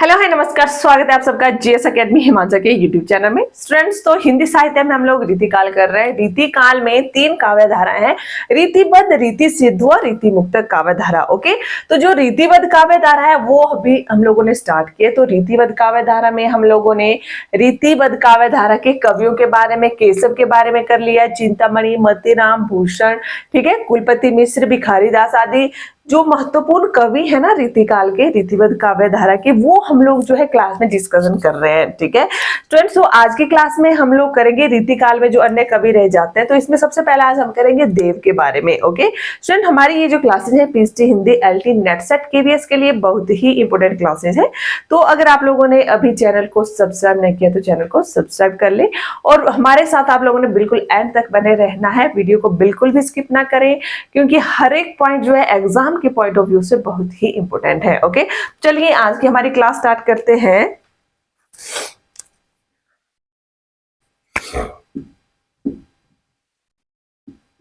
Hello है नमस्कार, स्वागत है आप सबका जीएस एकेडमी हिमांशु के यूट्यूब चैनल में। स्टूडेंट्स, तो हिंदी साहित्य में हम लोग रीतिकाल कर रहे हैं। रीतिकाल में 3 काव्य धाराएं हैं, रीतिबद्ध, रीति सिद्ध और रीति मुक्त काव्य धारा। ओके, तो जो रीतिबद्ध काव्य धारा है वो अभी हम लोगों ने स्टार्ट किया। तो रीतिबद्ध काव्य धारा में हम लोगों ने रीतिबद्ध काव्य धारा के कवियों के बारे में, केशव के बारे में कर लिया, चिंतामणि, मतीराम, भूषण, ठीक है, कुलपति मिश्र, भिखारी दास आदि जो महत्वपूर्ण कवि है ना रीतिकाल के, रीतिबद्ध काव्य धारा के, वो हम लोग जो है क्लास में डिस्कशन कर रहे हैं। ठीक है स्टूडेंट्स, तो आज की क्लास में हम लोग करेंगे रीतिकाल में जो अन्य कवि रह जाते हैं। तो इसमें सबसे पहले आज हम करेंगे देव के बारे में। ओके स्टूडेंट, हमारी ये जो क्लासेज है PhD Hindi LT net set KVS के लिए बहुत ही इंपोर्टेंट क्लासेज है। तो अगर आप लोगों ने अभी चैनल को सब्सक्राइब नहीं किया तो चैनल को सब्सक्राइब कर ले, और हमारे साथ आप लोगों ने बिल्कुल एंड तक बने रहना है। वीडियो को बिल्कुल भी स्किप ना करें, क्योंकि हर एक पॉइंट जो है एग्जाम के पॉइंट ऑफ व्यू से बहुत ही इंपॉर्टेंट है। ओके, चलिए आज की हमारी क्लास स्टार्ट करते हैं।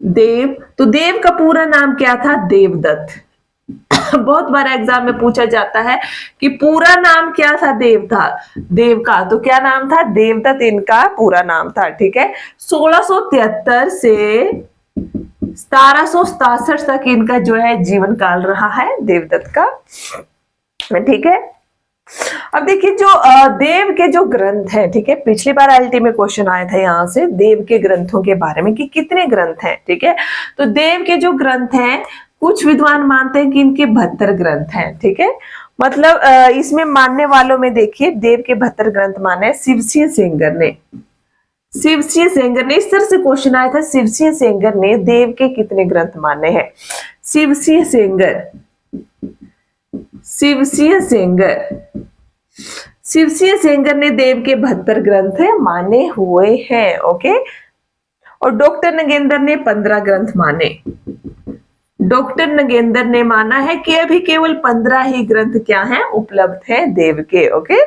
देव, तो देव का पूरा नाम क्या था? देवदत्त। बहुत बार एग्जाम में पूछा जाता है कि पूरा नाम क्या था देव का, तो क्या नाम था? देवदत्त इनका पूरा नाम था। ठीक है, 1673 से 1767 तक इनका जो है जीवन काल रहा है देवदत्त का। ठीक है, अब देखिए जो देव के जो ग्रंथ हैं, ठीक है, पिछली बार एलटी में क्वेश्चन आया था यहाँ से देव के ग्रंथों के बारे में कि कितने ग्रंथ हैं। ठीक है, तो देव के जो ग्रंथ हैं, कुछ विद्वान मानते हैं कि इनके 72 ग्रंथ हैं। ठीक है, मतलब इसमें मानने वालों में देखिए देव के 72 ग्रंथ माने शिवसिंह सेंगर ने। शिवसिंह सेंगर ने, इस तरह से क्वेश्चन आया था, शिवसिंह सेंगर ने देव के कितने ग्रंथ माने हैं? शिवसिंह सेंगर, शिवसिंह सेंगर, शिवसिंह सेंगर ने देव के 72 ग्रंथ माने हुए हैं। ओके, और डॉक्टर नगेंद्र ने 15 ग्रंथ माने। डॉक्टर नगेंद्र ने माना है कि अभी केवल 15 ही ग्रंथ क्या हैं? उपलब्ध हैं देव के। ओके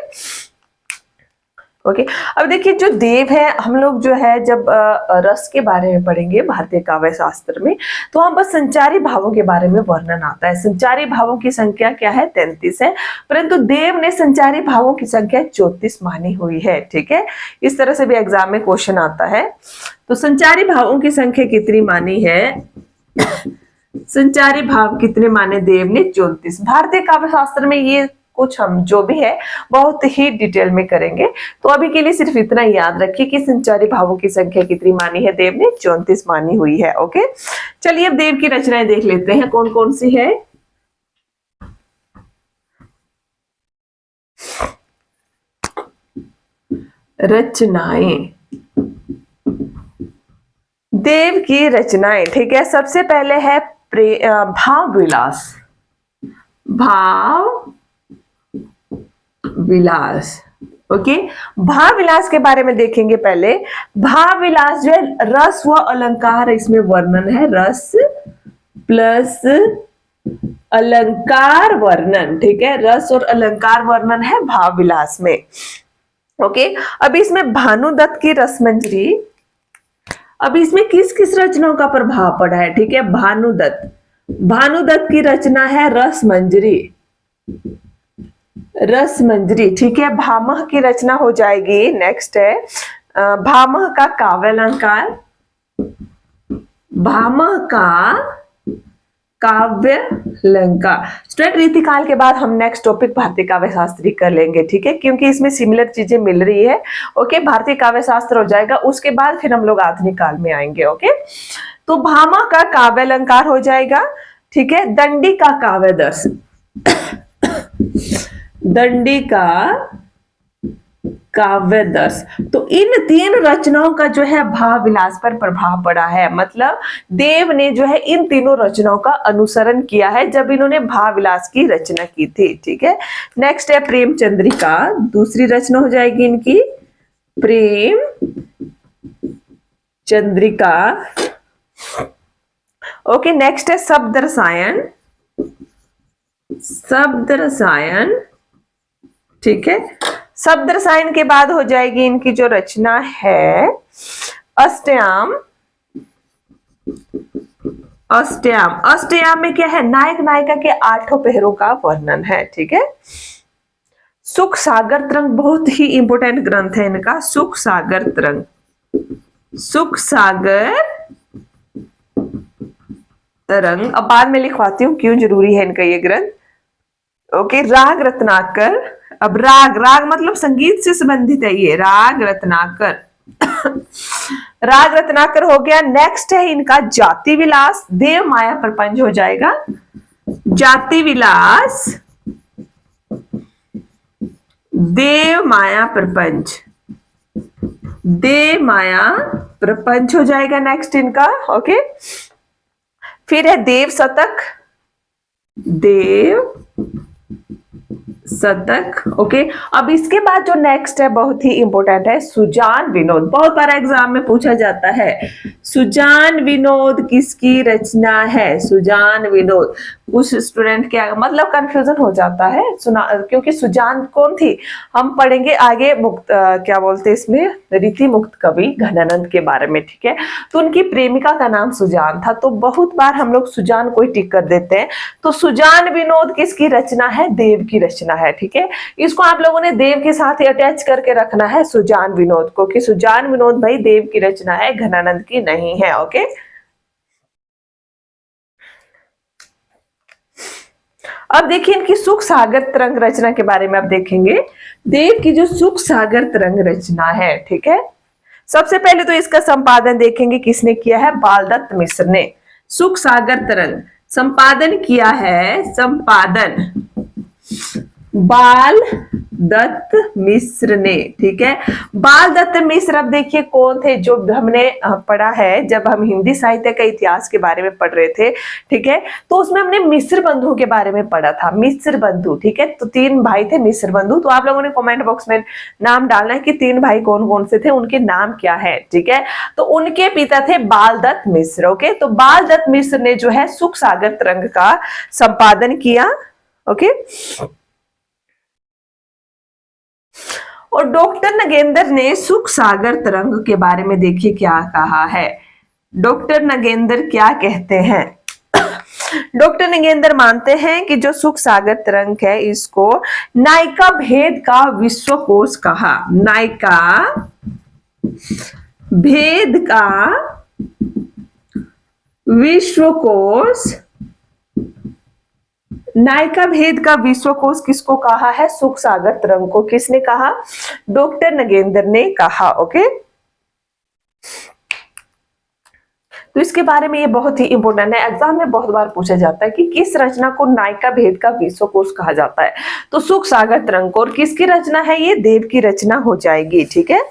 ओके, अब देखिए जो देव है, हम लोग जो है जब रस के बारे में पढ़ेंगे भारतीय काव्य शास्त्र में, तो हम बस संचारी भावों के बारे में वर्णन आता है। संचारी भावों की संख्या क्या है? 33 है, परंतु देव ने संचारी भावों की संख्या 34 मानी हुई है। ठीक है, इस तरह से भी एग्जाम में क्वेश्चन आता है। तो संचारी भावों की संख्या कितनी मानी है? संचारी भाव कितने माने देव ने? 34। भारतीय काव्य शास्त्र में ये कुछ हम जो भी है बहुत ही डिटेल में करेंगे, तो अभी के लिए सिर्फ इतना याद रखिए कि संचारी भावों की संख्या कितनी मानी है देव ने? 34 मानी हुई है। ओके, चलिए अब देव की रचनाएं देख लेते हैं कौन कौन सी है। रचनाएं, देव की रचनाएं, ठीक है, सबसे पहले है भाव विलास। भाव विलास, ओके, भाव विलास के बारे में देखेंगे पहले। भाव विलास जो है रस व अलंकार, इसमें वर्णन है, रस प्लस अलंकार वर्णन। ठीक है, रस और अलंकार वर्णन है भाव विलास में। ओके, अब इसमें भानुदत्त की रसमंजरी, अब इसमें किस किस रचनाओं का प्रभाव पड़ा है? ठीक है, भानुदत्त, भानुदत्त की रचना है रसमंजरी, रसमंजरी। ठीक है, भामह की रचना हो जाएगी, नेक्स्ट है भामह का काव्यालंकार, भामह का काव्यालंकार। स्टूडेंट, रीतिकाल के बाद हम नेक्स्ट टॉपिक भारतीय काव्य शास्त्री कर लेंगे। ठीक है, क्योंकि इसमें सिमिलर चीजें मिल रही है। ओके, भारतीय काव्य शास्त्र हो जाएगा, उसके बाद फिर हम लोग आधुनिक काल में आएंगे। ओके, तो भामह का काव्यालंकार हो जाएगा। ठीक है, दंडी का काव्यादर्श, दंडी का काव्यादर्श। तो इन 3 रचनाओं का जो है भाव विलास पर प्रभाव पड़ा है। मतलब देव ने जो है इन तीनों रचनाओं का अनुसरण किया है जब इन्होंने भाव विलास की रचना की थी। ठीक है, नेक्स्ट है प्रेम चंद्रिका, दूसरी रचना हो जाएगी इनकी प्रेम चंद्रिका। ओके, नेक्स्ट है शब्द रसायन, शब्द रसायन। ठीक है, शब्द रसायन के बाद हो जाएगी इनकी जो रचना है अष्टयाम। अष्टयाम, अष्टयाम में क्या है? नायक नायिका के 8 पहरों का वर्णन है। ठीक है, सुख सागर तरंग बहुत ही इंपॉर्टेंट ग्रंथ है इनका, सुख सागर तरंग, सुख सागर तरंग। अब बाद में लिखवाती हूँ क्यों जरूरी है इनका ये ग्रंथ। ओके, राग रत्नाकर। अब राग, राग मतलब संगीत से संबंधित है ये, राग रत्नाकर। राग रत्नाकर हो गया। नेक्स्ट है इनका जाति विलास, देव माया प्रपंच हो जाएगा, जाति विलास, देव माया प्रपंच, देव माया प्रपंच हो जाएगा नेक्स्ट इनका। ओके, फिर है देव शतक, देव शतक। ओके, अब इसके बाद जो नेक्स्ट है बहुत ही इंपॉर्टेंट है, सुजान विनोद। बहुत बार एग्जाम में पूछा जाता है, सुजान विनोद किसकी रचना है, सुजान विनोद। कुछ स्टूडेंट के मतलब कंफ्यूजन हो जाता है सुना, क्योंकि सुजान कौन थी, हम पढ़ेंगे आगे मुक्त क्या बोलते हैं इसमें, रीति मुक्त कवि घनानंद के बारे में, ठीक है। तो उनकी प्रेमिका का नाम सुजान था, तो बहुत बार हम लोग सुजान को ही टिक कर देते हैं। तो सुजान विनोद किसकी रचना है, देव की रचना है, ठीक है। इसको आप लोगों ने देव के साथ ही अटैच करके रखना है सुजान विनोद को, कि सुजान विनोद भाई देव की रचना है, घनानंद की नहीं है। ओके, अब देखिए इनकी सुख सागर तरंग रचना के बारे में आप देखेंगे। देव की जो सुख सागर तरंग रचना है, ठीक है, सबसे पहले तो इसका संपादन देखेंगे किसने किया है, बालदत्त मिश्र ने। सुख सागर तरंग संपादन किया है, संपादन बाल दत्त मिश्र ने, ठीक है। बाल दत्त मिश्र, अब देखिए कौन थे, जो हमने पढ़ा है जब हम हिंदी साहित्य का इतिहास के बारे में पढ़ रहे थे, ठीक है, तो उसमें हमने मिश्र बंधु के बारे में पढ़ा था, मिश्र बंधु, ठीक है। तो 3 भाई थे मिश्र बंधु, तो आप लोगों ने कमेंट बॉक्स में नाम डालना है कि 3 भाई कौन कौन से थे, उनके नाम क्या है, ठीक है। तो उनके पिता थे बाल दत्त मिश्र। ओके, तो बाल दत्त मिश्र ने जो है सुख सागर तरंग का संपादन किया। ओके, और डॉक्टर नगेंद्र ने सुख सागर तरंग के बारे में देखिए क्या कहा है। डॉक्टर नगेंद्र क्या कहते हैं, डॉक्टर नगेंद्र मानते हैं कि जो सुख सागर तरंग है इसको नायिका भेद का विश्वकोश कहा, नायिका भेद का विश्वकोश, नायिका भेद का विश्वकोश किसको कहा है, सुख सागर तरंग को। किसने कहा, डॉक्टर नगेंद्र ने कहा। ओके, तो इसके बारे में ये बहुत ही इंपॉर्टेंट है, एग्जाम में बहुत बार पूछा जाता है कि किस रचना को नायिका भेद का विश्वकोश कहा जाता है। तो सुख सागर तरंग को, और किसकी रचना है ये, देव की रचना हो जाएगी, ठीक है।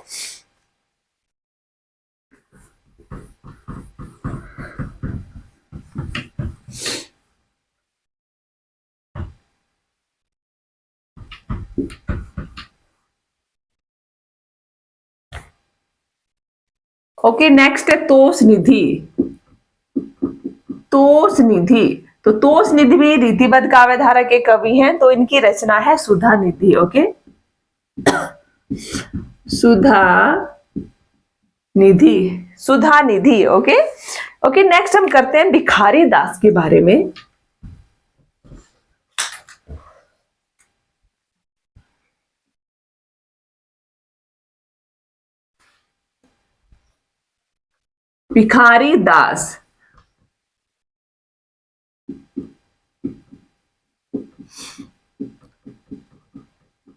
ओके, नेक्स्ट है तोष निधि, तोष निधि। तो तोष निधि भी रीतिबद्ध काव्यधारा के कवि हैं, तो इनकी रचना है सुधा निधि। ओके, सुधा निधि, सुधा निधि। ओके ओके, नेक्स्ट हम करते हैं भिखारी दास के बारे में। भिखारी दास,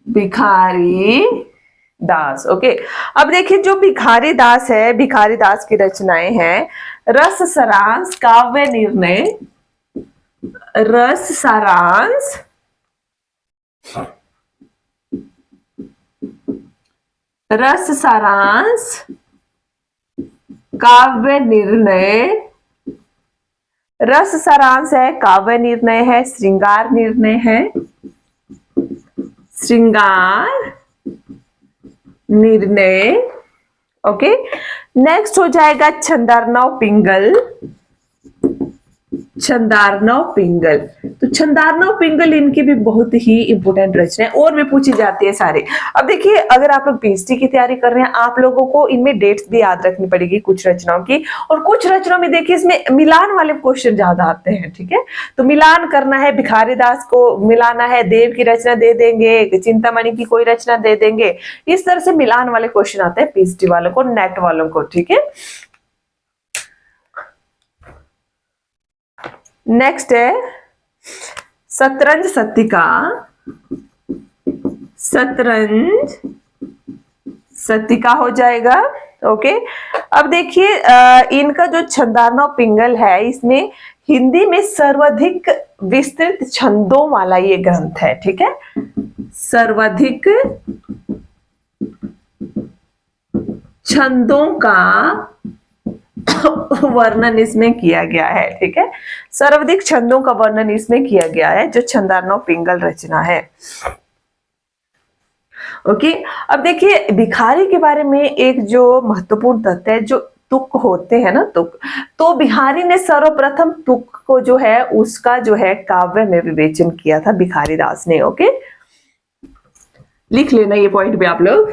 भिखारी दास। ओके, अब देखिए जो भिखारी दास है, भिखारी दास की रचनाएं हैं रस सारांश, काव्य निर्णय, रस सारांश, रस सारांश, काव्य निर्णय, रस सारांश है, काव्य निर्णय है, श्रृंगार निर्णय है, श्रृंगार निर्णय। ओके, नेक्स्ट हो जाएगा छंदर्नव पिंगल, छंदारनव पिंगल। तो छंदारनव पिंगल इनकी भी बहुत ही इंपोर्टेंट रचना है और भी पूछी जाती है सारे। अब देखिए, अगर आप लोग पीएचडी की तैयारी कर रहे हैं, आप लोगों को इनमें डेट्स भी याद रखनी पड़ेगी कुछ रचनाओं की, और कुछ रचनाओं में देखिए इसमें मिलान वाले क्वेश्चन ज्यादा आते हैं। ठीक है, तो मिलान करना है, भिखारी दास को मिलाना है, देव की रचना दे देंगे, चिंतामणि की कोई रचना दे देंगे, इस तरह से मिलान वाले क्वेश्चन आते हैं पीएचडी वालों को, नेट वालों को। ठीक है, नेक्स्ट है शतरंज सत्तिका। शतरंज सत्तिका हो जाएगा। ओके, अब देखिए इनका जो छंदारनव पिंगल है, इसमें हिंदी में सर्वाधिक विस्तृत छंदों वाला ये ग्रंथ है। ठीक है, सर्वाधिक छंदों का वर्णन इसमें किया गया है। ठीक है, सर्वाधिक छंदों का वर्णन इसमें किया गया है, जो छंदारनव पिंगल रचना है। ओके, अब देखिए भिखारी के बारे में एक जो महत्वपूर्ण तथ्य है, जो तुक होते हैं ना, तुक, तो बिहारी ने सर्वप्रथम तुक को जो है उसका जो है काव्य में विवेचन किया था भिखारी दास ने। ओके, लिख लेना ये पॉइंट भी आप लोग।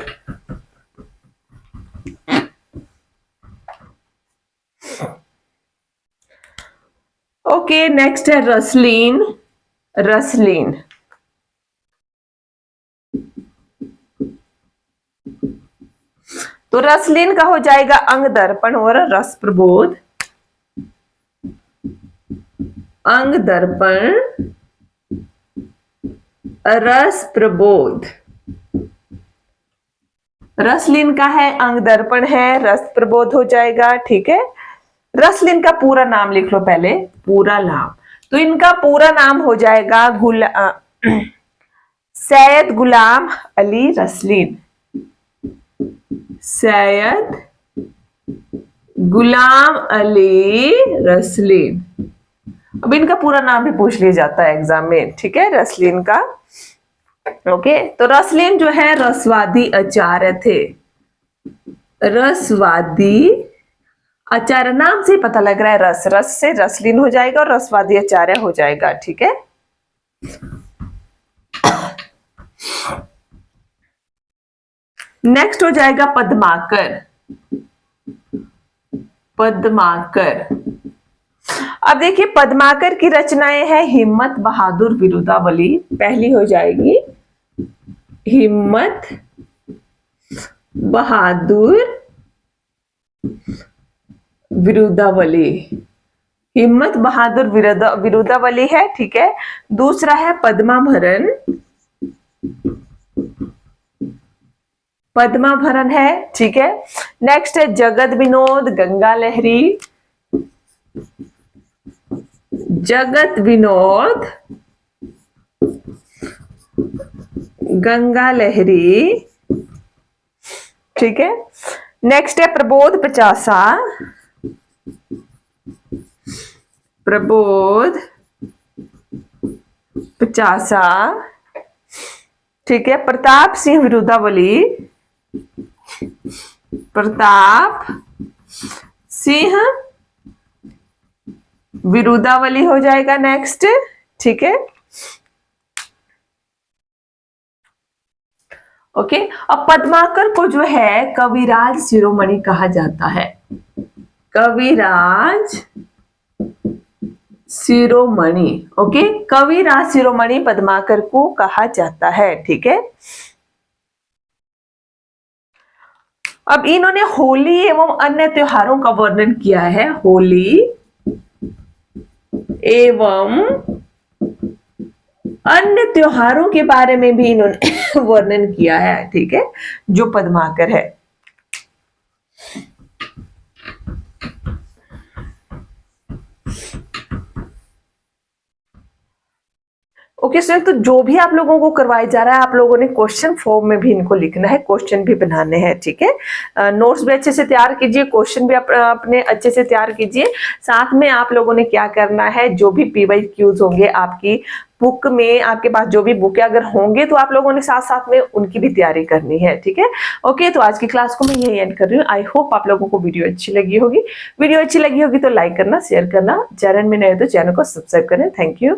ओके, नेक्स्ट है रसलीन। रसलीन, तो रसलीन का हो जाएगा अंग दर्पण और रस प्रबोध। अंग दर्पण, रस प्रबोध। रसलीन का है, अंग दर्पण है, रस प्रबोध हो जाएगा। ठीक है, रसलीन का पूरा नाम लिख लो पहले, पूरा नाम। तो इनका पूरा नाम हो जाएगा सैयद गुलाम अली रसलीन। सैयद गुलाम अली रसलीन। अब इनका पूरा नाम भी पूछ लिया जाता है एग्जाम में। ठीक है, रसलीन का। ओके, तो रसलीन जो है रसवादी आचार्य थे। रसवादी आचार्य, नाम से पता लग रहा है, रस, रस से रसलीन हो जाएगा और रसवादी आचार्य हो जाएगा। ठीक है, नेक्स्ट हो जाएगा पद्माकर। पद्माकर, अब देखिए पद्माकर की रचनाएं हैं हिम्मत बहादुर विरुदावली। पहली हो जाएगी हिम्मत बहादुर विरुदावली। हिम्मत बहादुर विरुदावली है। ठीक है, दूसरा है पद्माभरण। पद्माभरण है। ठीक है, नेक्स्ट है जगत विनोद गंगा लहरी। जगत विनोद गंगा लहरी। ठीक है, नेक्स्ट है प्रबोध पचासा। प्रबोध पचासा। ठीक है, प्रताप सिंह विरुदावली। प्रताप सिंह विरुदावली हो जाएगा नेक्स्ट। ठीक है, ओके, अब पद्माकर को जो है कविराज शिरोमणि कहा जाता है। कविराज शिरोमणि। ओके, कविराज शिरोमणि पद्माकर को कहा जाता है। ठीक है, अब इन्होंने होली एवं अन्य त्योहारों का वर्णन किया है। होली एवं अन्य त्योहारों के बारे में भी इन्होंने वर्णन किया है। ठीक है, जो पद्माकर है। ओके सर, तो जो भी आप लोगों को करवाया जा रहा है, आप लोगों ने क्वेश्चन फॉर्म में भी इनको लिखना है, क्वेश्चन भी बनाने हैं। ठीक है, नोट्स भी अच्छे से तैयार कीजिए, क्वेश्चन भी अपने अच्छे से तैयार कीजिए। साथ में आप लोगों ने क्या करना है, जो भी PYQs होंगे आपकी बुक में आपके पास जो भी बुक है अगर होंगे तो आप लोगों ने साथ साथ में उनकी भी तैयारी करनी है, ठीक है। ओके, तो आज की क्लास को मैं यही एंड कर रही हूँ। आई होप आप लोगों को वीडियो अच्छी लगी होगी। वीडियो अच्छी लगी होगी तो लाइक करना, शेयर करना, चैनल में नए हो तो चैनल को सब्सक्राइब करें। Thank you.